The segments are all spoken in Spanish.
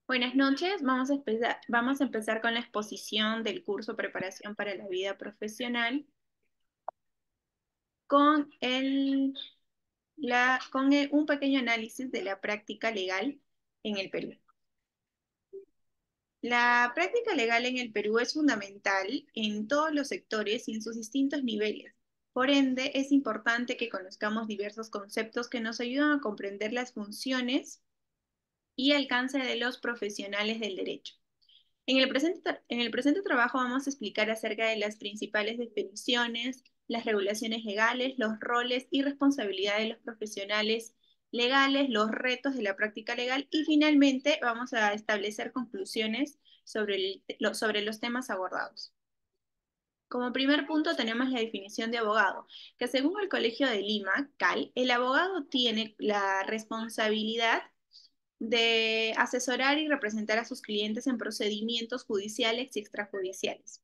Buenas noches, vamos a empezar con la exposición del curso Preparación para la Vida Profesional con, un pequeño análisis de la práctica legal en el Perú. La práctica legal en el Perú es fundamental en todos los sectores y en sus distintos niveles. Por ende, es importante que conozcamos diversos conceptos que nos ayudan a comprender las funciones y alcance de los profesionales del derecho. En el presente trabajo vamos a explicar acerca de las principales definiciones, las regulaciones legales, los roles y responsabilidades de los profesionales legales, los retos de la práctica legal y finalmente vamos a establecer conclusiones sobre los temas abordados. Como primer punto tenemos la definición de abogado, que según el Colegio de Lima, CAL, el abogado tiene la responsabilidad de asesorar y representar a sus clientes en procedimientos judiciales y extrajudiciales.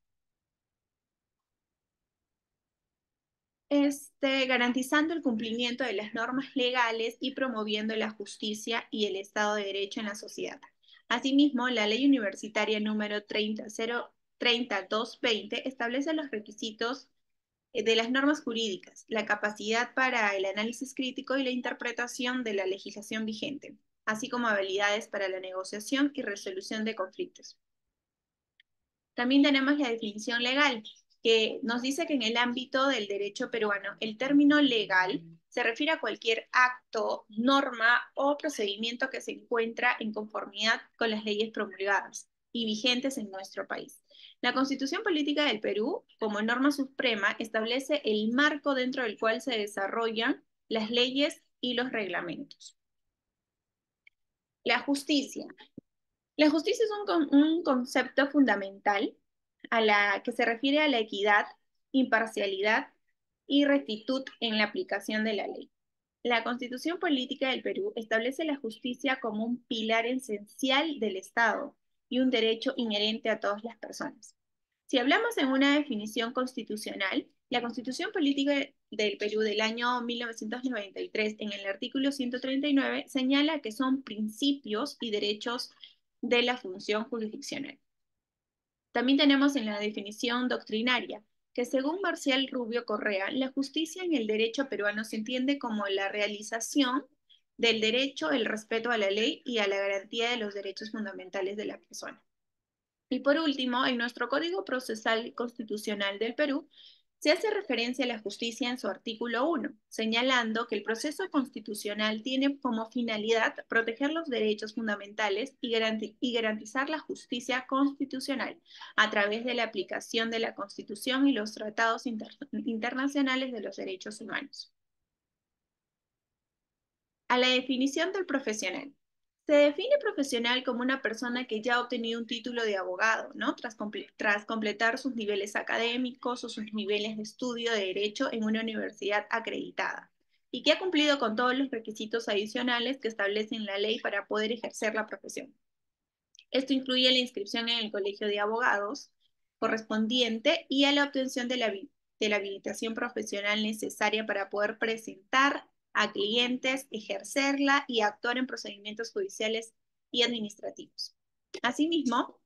Garantizando el cumplimiento de las normas legales y promoviendo la justicia y el Estado de Derecho en la sociedad. Asimismo, la Ley Universitaria número 30220 establece los requisitos de las normas jurídicas, la capacidad para el análisis crítico y la interpretación de la legislación vigente, así como habilidades para la negociación y resolución de conflictos. También tenemos la definición legal, que nos dice que en el ámbito del derecho peruano, el término legal se refiere a cualquier acto, norma o procedimiento que se encuentra en conformidad con las leyes promulgadas y vigentes en nuestro país. La Constitución Política del Perú, como norma suprema, establece el marco dentro del cual se desarrollan las leyes y los reglamentos. La justicia. La justicia es un concepto fundamental que se refiere a la equidad, imparcialidad y rectitud en la aplicación de la ley. La Constitución Política del Perú establece la justicia como un pilar esencial del Estado y un derecho inherente a todas las personas. Si hablamos en una definición constitucional, la Constitución Política del Perú del año 1993, en el artículo 139, señala que son principios y derechos de la función jurisdiccional. También tenemos en la definición doctrinaria que según Marcial Rubio Correa, la justicia en el derecho peruano se entiende como la realización del derecho, el respeto a la ley y a la garantía de los derechos fundamentales de la persona. Y por último, en nuestro Código Procesal Constitucional del Perú, se hace referencia a la justicia en su artículo 1, señalando que el proceso constitucional tiene como finalidad proteger los derechos fundamentales y garantizar la justicia constitucional a través de la aplicación de la Constitución y los tratados internacionales de los derechos humanos. A la definición del profesional. Se define profesional como una persona que ya ha obtenido un título de abogado, ¿no? Tras completar sus niveles académicos o sus niveles de estudio de derecho en una universidad acreditada y que ha cumplido con todos los requisitos adicionales que establecen la ley para poder ejercer la profesión. Esto incluye la inscripción en el colegio de abogados correspondiente y a la obtención de la habilitación profesional necesaria para poder presentar a clientes, ejercerla y actuar en procedimientos judiciales y administrativos. Asimismo,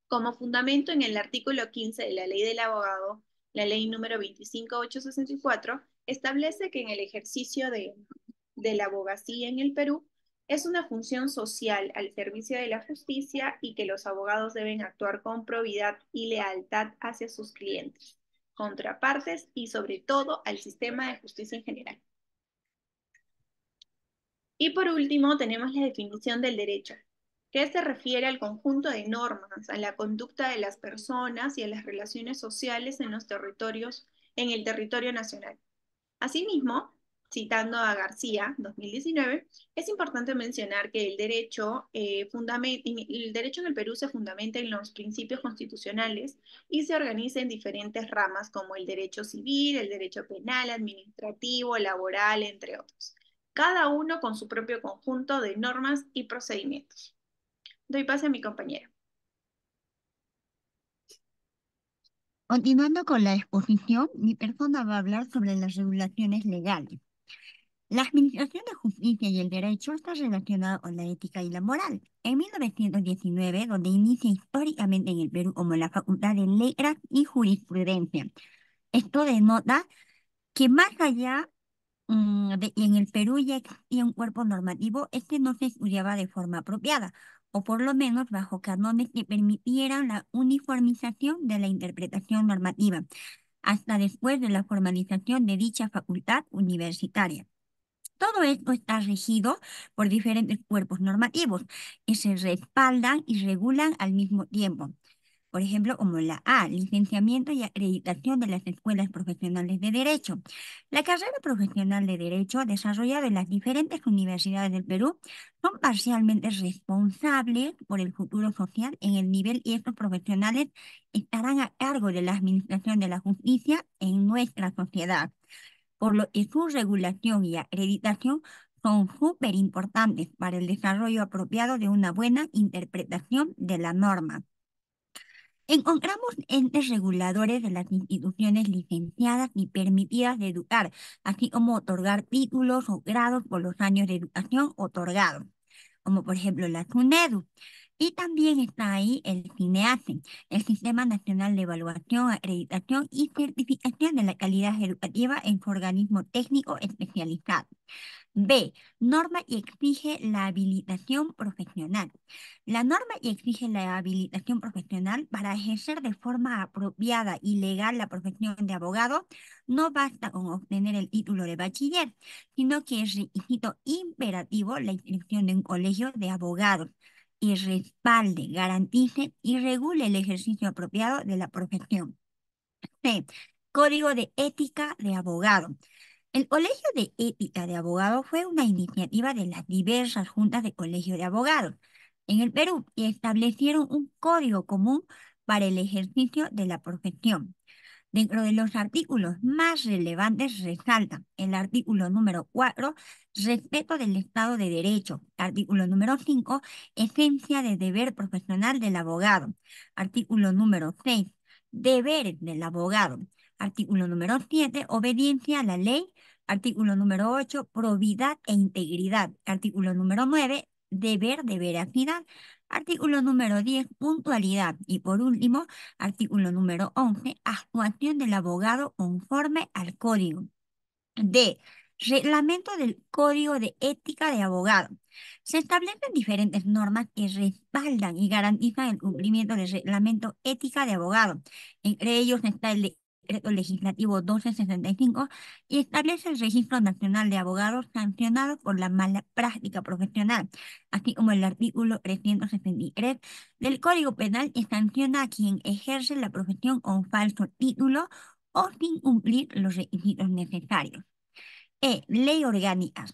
como fundamento en el artículo 15 de la Ley del Abogado, la ley número 25864, establece que en el ejercicio de la abogacía en el Perú es una función social al servicio de la justicia y que los abogados deben actuar con probidad y lealtad hacia sus clientes, contrapartes y sobre todo al sistema de justicia en general. Y por último, tenemos la definición del derecho, que se refiere al conjunto de normas, a la conducta de las personas y a las relaciones sociales en en el territorio nacional. Asimismo, citando a García, 2019, es importante mencionar que el derecho en el Perú se fundamenta en los principios constitucionales y se organiza en diferentes ramas como el derecho civil, el derecho penal, administrativo, laboral, entre otros, cada uno con su propio conjunto de normas y procedimientos. Doy pase a mi compañera. Continuando con la exposición, mi persona va a hablar sobre las regulaciones legales. La administración de justicia y el derecho está relacionado con la ética y la moral. En 1919, donde inicia históricamente en el Perú como la Facultad de Letras y Jurisprudencia. Esto denota que más allá y en el Perú ya existía un cuerpo normativo, este no se estudiaba de forma apropiada, o por lo menos bajo cánones que permitieran la uniformización de la interpretación normativa, hasta después de la formalización de dicha facultad universitaria. Todo esto está regido por diferentes cuerpos normativos que se respaldan y regulan al mismo tiempo. Por ejemplo, como la A, licenciamiento y acreditación de las escuelas profesionales de Derecho. La carrera profesional de Derecho, desarrollada en las diferentes universidades del Perú, son parcialmente responsables por el futuro social en el nivel y estos profesionales estarán a cargo de la administración de la justicia en nuestra sociedad, por lo que su regulación y acreditación son súper importantes para el desarrollo apropiado de una buena interpretación de la norma. Encontramos entes reguladores de las instituciones licenciadas y permitidas de educar, así como otorgar títulos o grados por los años de educación otorgados, como por ejemplo la SUNEDU. Y también está ahí el CINEACE, el Sistema Nacional de Evaluación, Acreditación y Certificación de la Calidad Educativa en su organismo técnico especializado. B. Norma y exige la habilitación profesional. La norma y exige la habilitación profesional para ejercer de forma apropiada y legal la profesión de abogado. No basta con obtener el título de bachiller, sino que es requisito imperativo la inscripción de un colegio de abogados y respalde, garantice y regule el ejercicio apropiado de la profesión. C. Código de ética de abogado. El Colegio de Ética de Abogados fue una iniciativa de las diversas juntas de colegio de abogados en el Perú y establecieron un código común para el ejercicio de la profesión. Dentro de los artículos más relevantes resalta el artículo número 4, respeto del Estado de Derecho. Artículo número 5, esencia de deber profesional del abogado. Artículo número 6, deberes del abogado. Artículo número 7, obediencia a la ley. Artículo número 8, probidad e integridad. Artículo número 9, deber de veracidad. Artículo número 10, puntualidad. Y por último, artículo número 11, actuación del abogado conforme al código. D. Reglamento del Código de Ética de Abogado. Se establecen diferentes normas que respaldan y garantizan el cumplimiento del Reglamento Ética de Abogado. Entre ellos está el Decreto Legislativo 1265 y establece el Registro Nacional de Abogados sancionados por la mala práctica profesional, así como el artículo 363 del Código Penal que sanciona a quien ejerce la profesión con falso título o sin cumplir los requisitos necesarios. Ley orgánica.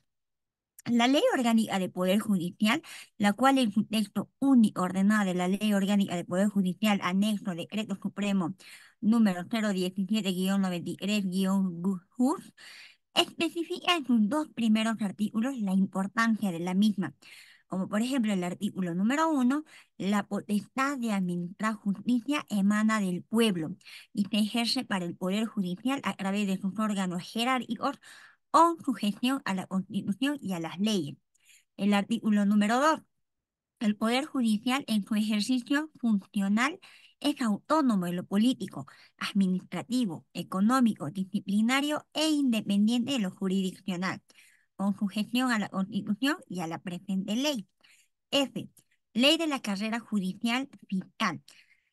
La Ley Orgánica de Poder Judicial, la cual en su texto único ordenado de la Ley Orgánica de Poder Judicial, anexo Decreto Supremo número 017-93-JUS, especifica en sus dos primeros artículos la importancia de la misma, como por ejemplo el artículo número 1, la potestad de administrar justicia emana del pueblo y se ejerce para el Poder Judicial a través de sus órganos jerárquicos o sujeción a la Constitución y a las leyes. El artículo número 2. El Poder Judicial en su ejercicio funcional es autónomo en lo político, administrativo, económico, disciplinario e independiente de lo jurisdiccional, con sujeción a la Constitución y a la presente ley. F. Ley de la carrera judicial fiscal.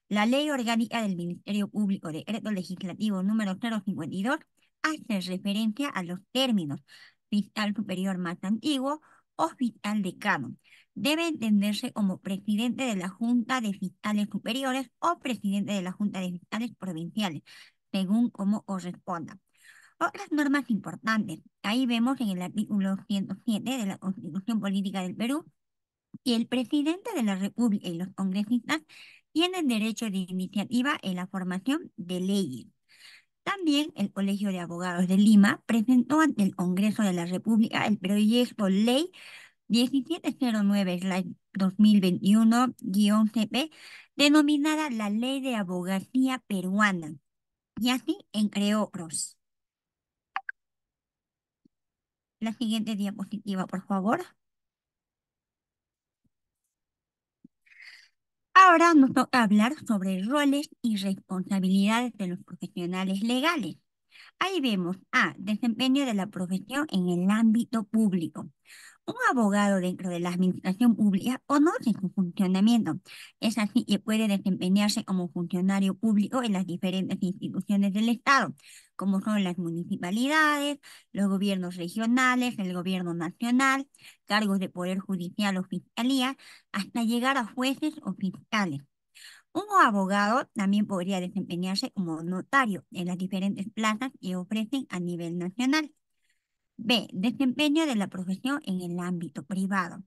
La Ley Orgánica del Ministerio Público, Decreto Legislativo número 052, hace referencia a los términos fiscal superior más antiguo o fiscal decano. Debe entenderse como presidente de la Junta de Fiscales Superiores o presidente de la Junta de Fiscales Provinciales, según como corresponda. Otras normas importantes. Ahí vemos en el artículo 107 de la Constitución Política del Perú y el presidente de la República y los congresistas tienen derecho de iniciativa en la formación de leyes. También el Colegio de Abogados de Lima presentó ante el Congreso de la República el proyecto Ley 1709/2021-CP, denominada la Ley de Abogacía Peruana, y así entre otros. La siguiente diapositiva, por favor. Ahora nos toca hablar sobre roles y responsabilidades de los profesionales legales. Ahí vemos A, desempeño de la profesión en el ámbito público. Un abogado dentro de la administración pública conoce su funcionamiento. Es así que puede desempeñarse como funcionario público en las diferentes instituciones del Estado, como son las municipalidades, los gobiernos regionales, el gobierno nacional, cargos de poder judicial o fiscalía, hasta llegar a jueces o fiscales. Un abogado también podría desempeñarse como notario en las diferentes plazas que ofrecen a nivel nacional. B. Desempeño de la profesión en el ámbito privado.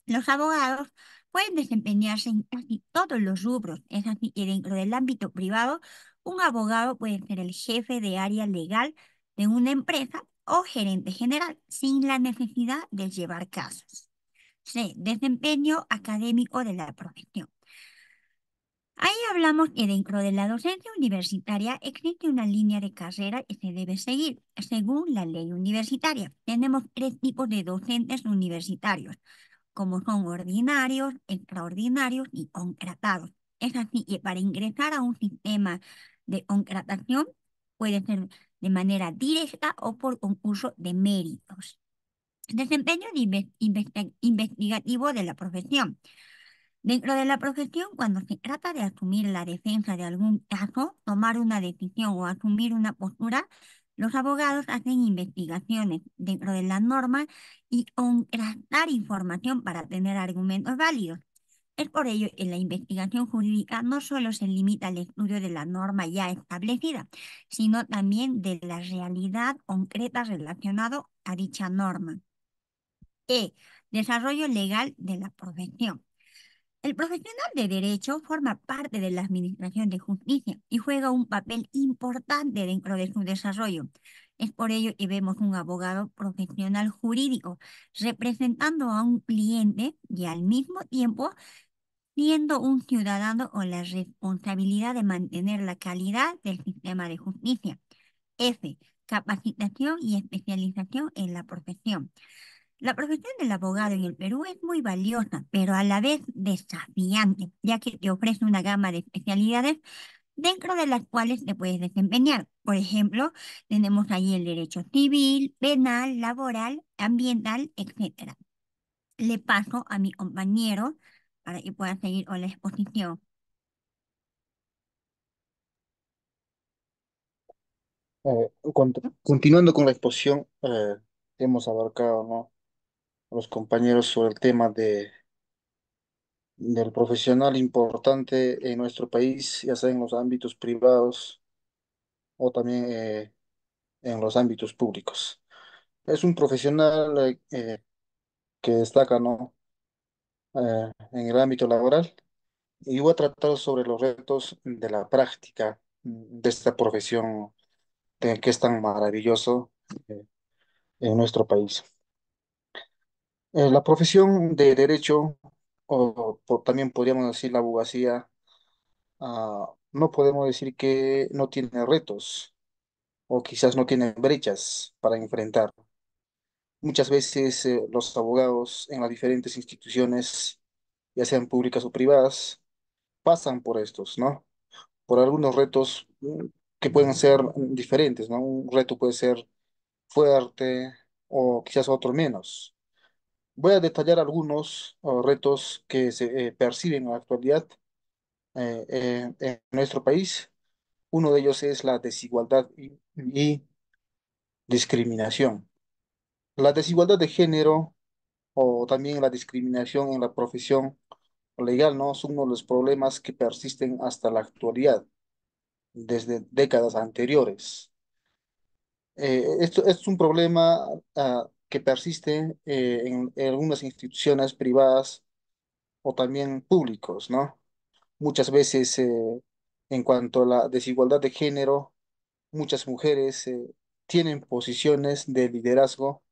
Los abogados pueden desempeñarse en casi todos los rubros. Es así que dentro del ámbito privado, un abogado puede ser el jefe de área legal de una empresa o gerente general sin la necesidad de llevar casos. C. Desempeño académico de la profesión. Ahí hablamos que dentro de la docencia universitaria existe una línea de carrera que se debe seguir según la ley universitaria. Tenemos tres tipos de docentes universitarios, como son ordinarios, extraordinarios y contratados. Es así que para ingresar a un sistema de contratación puede ser de manera directa o por concurso de méritos. Desempeño de investigativo de la profesión. Dentro de la profesión, cuando se trata de asumir la defensa de algún caso, tomar una decisión o asumir una postura, los abogados hacen investigaciones dentro de la norma y contrastar información para tener argumentos válidos. Es por ello que la investigación jurídica no solo se limita al estudio de la norma ya establecida, sino también de la realidad concreta relacionada a dicha norma. E. Desarrollo legal de la profesión. El profesional de derecho forma parte de la administración de justicia y juega un papel importante dentro de su desarrollo. Es por ello que vemos un abogado profesional jurídico representando a un cliente y al mismo tiempo siendo un ciudadano con la responsabilidad de mantener la calidad del sistema de justicia. F. Capacitación y especialización en la profesión. La profesión del abogado en el Perú es muy valiosa, pero a la vez desafiante, ya que te ofrece una gama de especialidades dentro de las cuales te puedes desempeñar. Por ejemplo, tenemos ahí el derecho civil, penal, laboral, ambiental, etcétera. Le paso a mi compañero para que pueda seguir con la exposición. Continuando con la exposición, hemos abarcado, ¿no?, a los compañeros sobre el tema del profesional importante en nuestro país, ya sea en los ámbitos privados o también en los ámbitos públicos. Es un profesional que destaca, ¿no?, en el ámbito laboral, y voy a tratar sobre los retos de la práctica de esta profesión que es tan maravilloso eh, en nuestro país. La profesión de derecho, también podríamos decir la abogacía, no podemos decir que no tiene retos o quizás no tiene brechas para enfrentar. Muchas veces los abogados en las diferentes instituciones, ya sean públicas o privadas, pasan por estos, ¿no? Por algunos retos que pueden ser diferentes, ¿no? Un reto puede ser fuerte o quizás otro menos. Voy a detallar algunos retos que se perciben en la actualidad en nuestro país. Uno de ellos es la desigualdad y discriminación. La desigualdad de género o también la discriminación en la profesión legal, ¿no?, son uno de los problemas que persisten hasta la actualidad, desde décadas anteriores. Esto es un problema que persiste en algunas instituciones privadas o también públicos, ¿no? Muchas veces, en cuanto a la desigualdad de género, muchas mujeres tienen posiciones de liderazgo,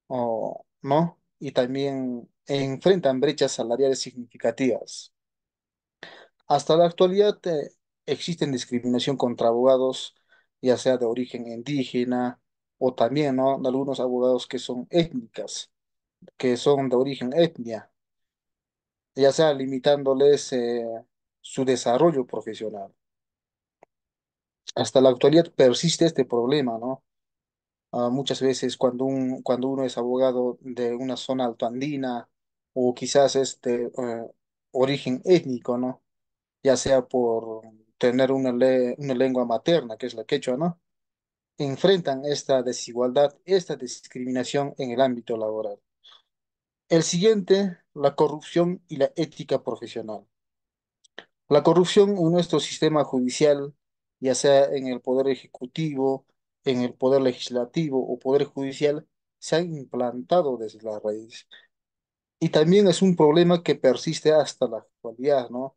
¿no? Y también enfrentan brechas salariales significativas. Hasta la actualidad existen discriminación contra abogados, ya sea de origen indígena o también, ¿no? De algunos abogados que son étnicas, que son de origen etnia, ya sea limitándoles su desarrollo profesional. Hasta la actualidad persiste este problema, ¿no? Muchas veces cuando uno es abogado de una zona altoandina o quizás es de origen étnico, ¿no? Ya sea por tener una lengua materna, que es la quechua, ¿no? Enfrentan esta desigualdad, esta discriminación en el ámbito laboral. El siguiente, la corrupción y la ética profesional. La corrupción en nuestro sistema judicial, ya sea en el poder ejecutivo, en el poder legislativo o poder judicial, se ha implantado desde la raíz. Y también es un problema que persiste hasta la actualidad, ¿no?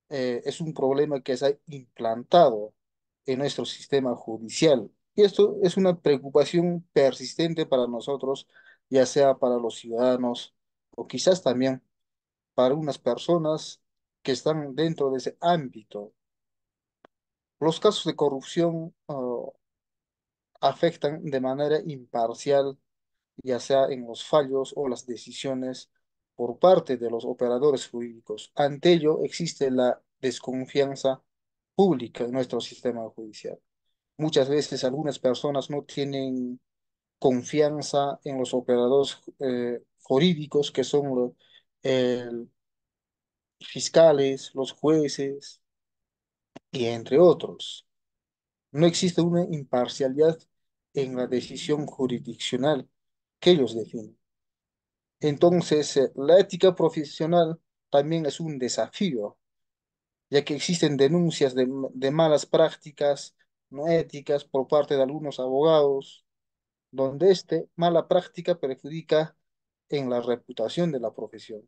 Es un problema que se ha implantado en nuestro sistema judicial. Y esto es una preocupación persistente para nosotros, ya sea para los ciudadanos o quizás también para unas personas que están dentro de ese ámbito. Los casos de corrupción afectan de manera imparcial, ya sea en los fallos o las decisiones por parte de los operadores jurídicos. Ante ello existe la desconfianza pública en nuestro sistema judicial. Muchas veces algunas personas no tienen confianza en los operadores jurídicos que son los fiscales, los jueces y entre otros. No existe una imparcialidad en la decisión jurisdiccional que ellos definen. Entonces, la ética profesional también es un desafío, ya que existen denuncias de malas prácticas no éticas por parte de algunos abogados, donde esta mala práctica perjudica en la reputación de la profesión.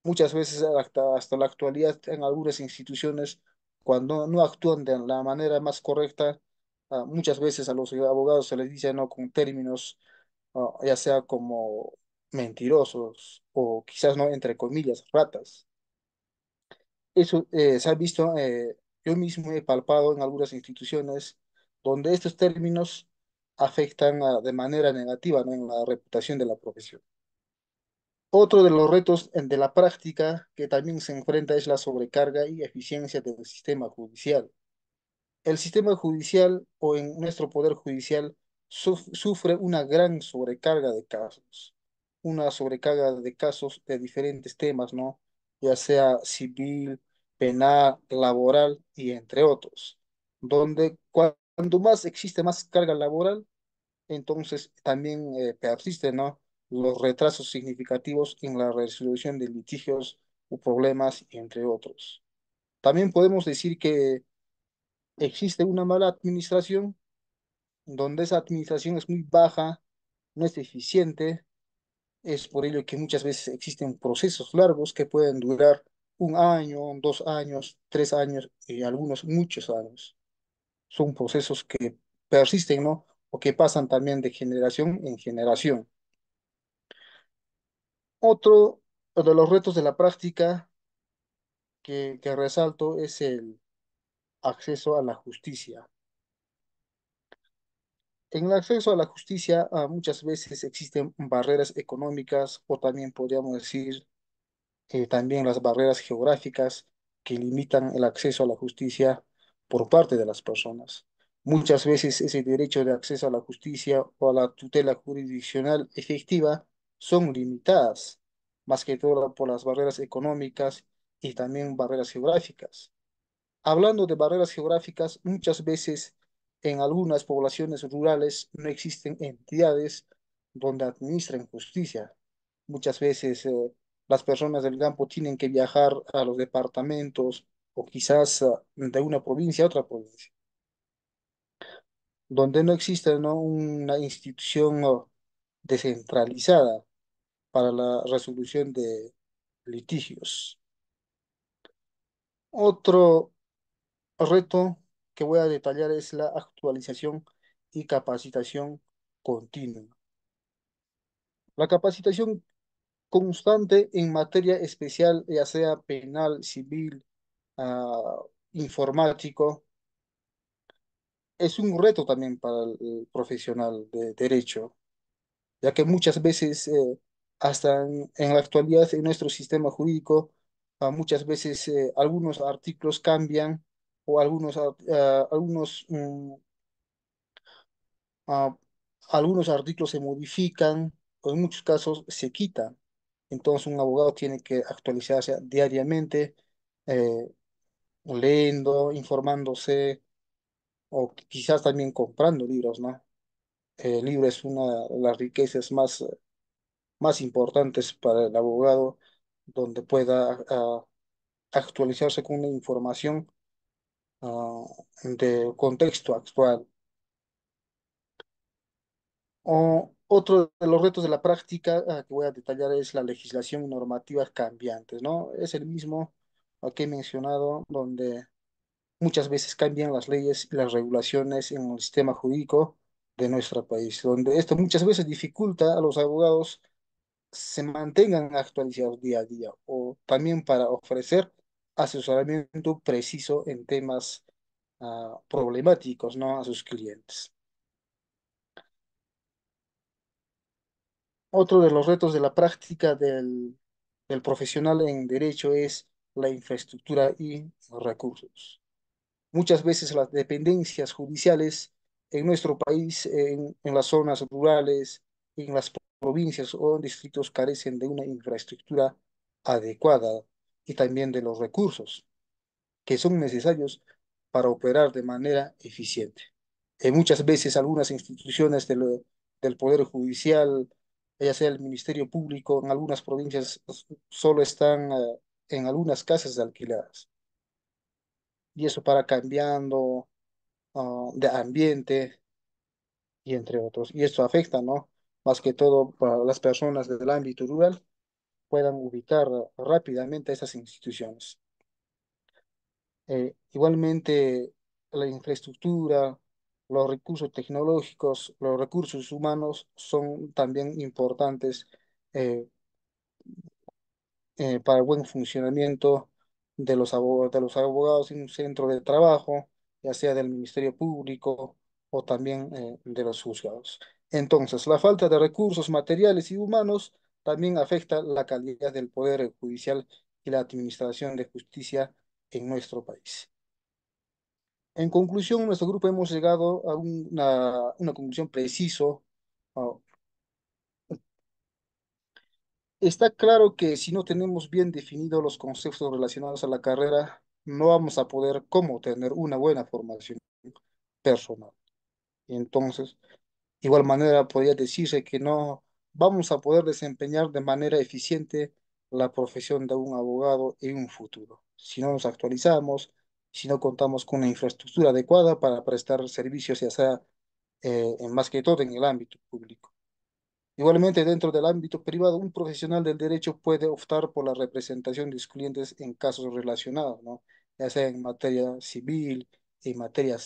Muchas veces, hasta la actualidad, en algunas instituciones, cuando no actúan de la manera más correcta, muchas veces a los abogados se les dice no con términos, ya sea como mentirosos o quizás no, entre comillas, ratas. Eso se ha visto, yo mismo he palpado en algunas instituciones donde estos términos afectan de manera negativa, ¿no? En la reputación de la profesión. Otro de los retos de la práctica que también se enfrenta es la sobrecarga y eficiencia del sistema judicial. El sistema judicial o en nuestro poder judicial sufre una gran sobrecarga de casos, una sobrecarga de casos de diferentes temas, ¿no? Ya sea civil, penal, laboral y entre otros, donde cuando más existe más carga laboral, entonces también persisten, ¿no? Los retrasos significativos en la resolución de litigios o problemas, entre otros. También podemos decir que existe una mala administración, donde esa administración es muy baja, no es eficiente, es por ello que muchas veces existen procesos largos que pueden durar 1 año, 2 años, 3 años y algunos muchos años. Son procesos que persisten, ¿no? O que pasan también de generación en generación. Otro de los retos de la práctica que resalto es el acceso a la justicia. En el acceso a la justicia, muchas veces existen barreras económicas o también podríamos decir también las barreras geográficas que limitan el acceso a la justicia por parte de las personas. Muchas veces ese derecho de acceso a la justicia o a la tutela jurisdiccional efectiva son limitadas, más que todo por las barreras económicas y también barreras geográficas. Hablando de barreras geográficas, muchas veces en algunas poblaciones rurales no existen entidades donde administren justicia. Muchas veces las personas del campo tienen que viajar a los departamentos o quizás de una provincia a otra provincia, donde no existe, ¿no? Una institución descentralizada para la resolución de litigios. Otro reto que voy a detallar es la actualización y capacitación continua. La capacitación constante en materia especial, ya sea penal, civil, informático, es un reto también para el profesional de derecho, ya que muchas veces, hasta en la actualidad, en nuestro sistema jurídico, muchas veces algunos artículos cambian o ah, algunos artículos se modifican o en muchos casos se quitan. Entonces un abogado tiene que actualizarse diariamente, eh, leyendo, informándose o quizás también comprando libros, ¿no? El libro es una de las riquezas más importantes para el abogado, donde pueda actualizarse con una información de contexto actual. Otro de los retos de la práctica que voy a detallar es la legislación y normativas cambiantes, ¿no? Es el mismo que he mencionado, donde muchas veces cambian las leyes y las regulaciones en el sistema jurídico de nuestro país, donde esto muchas veces dificulta a los abogados se mantengan actualizados día a día o también para ofrecer asesoramiento preciso en temas problemáticos, ¿no? A sus clientes. Otro de los retos de la práctica del profesional en derecho es la infraestructura y los recursos. Muchas veces las dependencias judiciales en nuestro país, en las zonas rurales, en las provincias o distritos carecen de una infraestructura adecuada y también de los recursos que son necesarios para operar de manera eficiente. Muchas veces algunas instituciones del Poder Judicial, ya sea el Ministerio Público, en algunas provincias solo están en algunas casas alquiladas. Y eso para cambiando de ambiente y entre otros. Y esto afecta, ¿no? Más que todo para las personas del ámbito rural puedan ubicar rápidamente esas instituciones. Igualmente, la infraestructura, los recursos tecnológicos, los recursos humanos son también importantes eh, para el buen funcionamiento de los abogados en un centro de trabajo, ya sea del Ministerio Público o también de los juzgados. Entonces, la falta de recursos materiales y humanos también afecta la calidad del poder judicial y la administración de justicia en nuestro país. En conclusión, nuestro grupo hemos llegado a una conclusión preciso. Ah, Está claro que si no tenemos bien definidos los conceptos relacionados a la carrera, no vamos a poder cómo tener una buena formación personal. Entonces, igual manera, podría decirse que no vamos a poder desempeñar de manera eficiente la profesión de un abogado en un futuro. Si no nos actualizamos, si no contamos con una infraestructura adecuada para prestar servicios, ya sea más que todo en el ámbito público. Igualmente, dentro del ámbito privado, un profesional del derecho puede optar por la representación de sus clientes en casos relacionados, ¿no? Ya sea en materia civil, en materia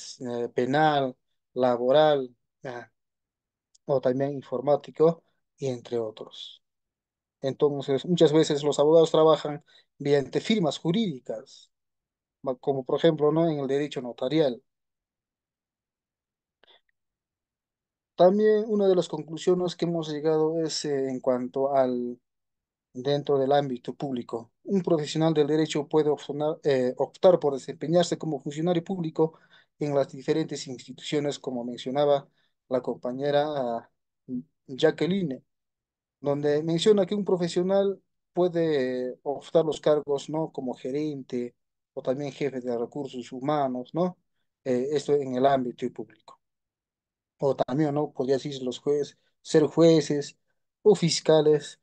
penal, laboral, ah, o también informático, y entre otros. Entonces, muchas veces los abogados trabajan mediante firmas jurídicas, como por ejemplo, ¿no? En el derecho notarial. También una de las conclusiones que hemos llegado es en cuanto al dentro del ámbito público. Un profesional del derecho puede optar por desempeñarse como funcionario público en las diferentes instituciones, como mencionaba la compañera Jacqueline, donde menciona que un profesional puede optar los cargos, ¿no? Como gerente o también jefe de recursos humanos, ¿no? Esto en el ámbito público. O también, ¿no? Podría decir los jueces, ser jueces o fiscales,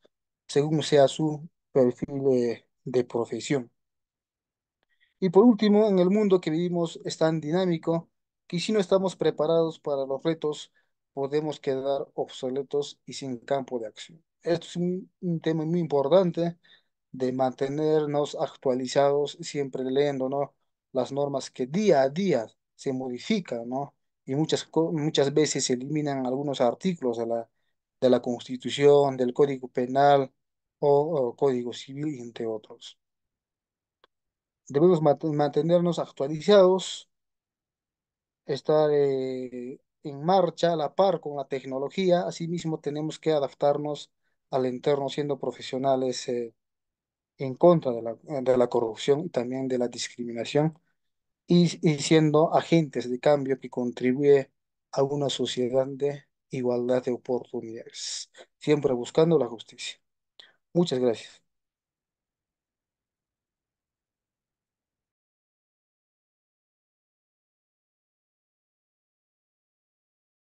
según sea su perfil de profesión. Y por último, en el mundo que vivimos es tan dinámico que si no estamos preparados para los retos, podemos quedar obsoletos y sin campo de acción. Esto es un tema muy importante de mantenernos actualizados, siempre leyendo, ¿no? Las normas que día a día se modifican, ¿no? Y muchas veces se eliminan algunos artículos de la Constitución, del Código Penal o Código Civil, entre otros. Debemos mantenernos actualizados estar en marcha a la par con la tecnología. Asimismo, tenemos que adaptarnos al entorno siendo profesionales en contra de la corrupción y también de la discriminación y siendo agentes de cambio que contribuye a una sociedad de igualdad de oportunidades, siempre buscando la justicia. Muchas gracias.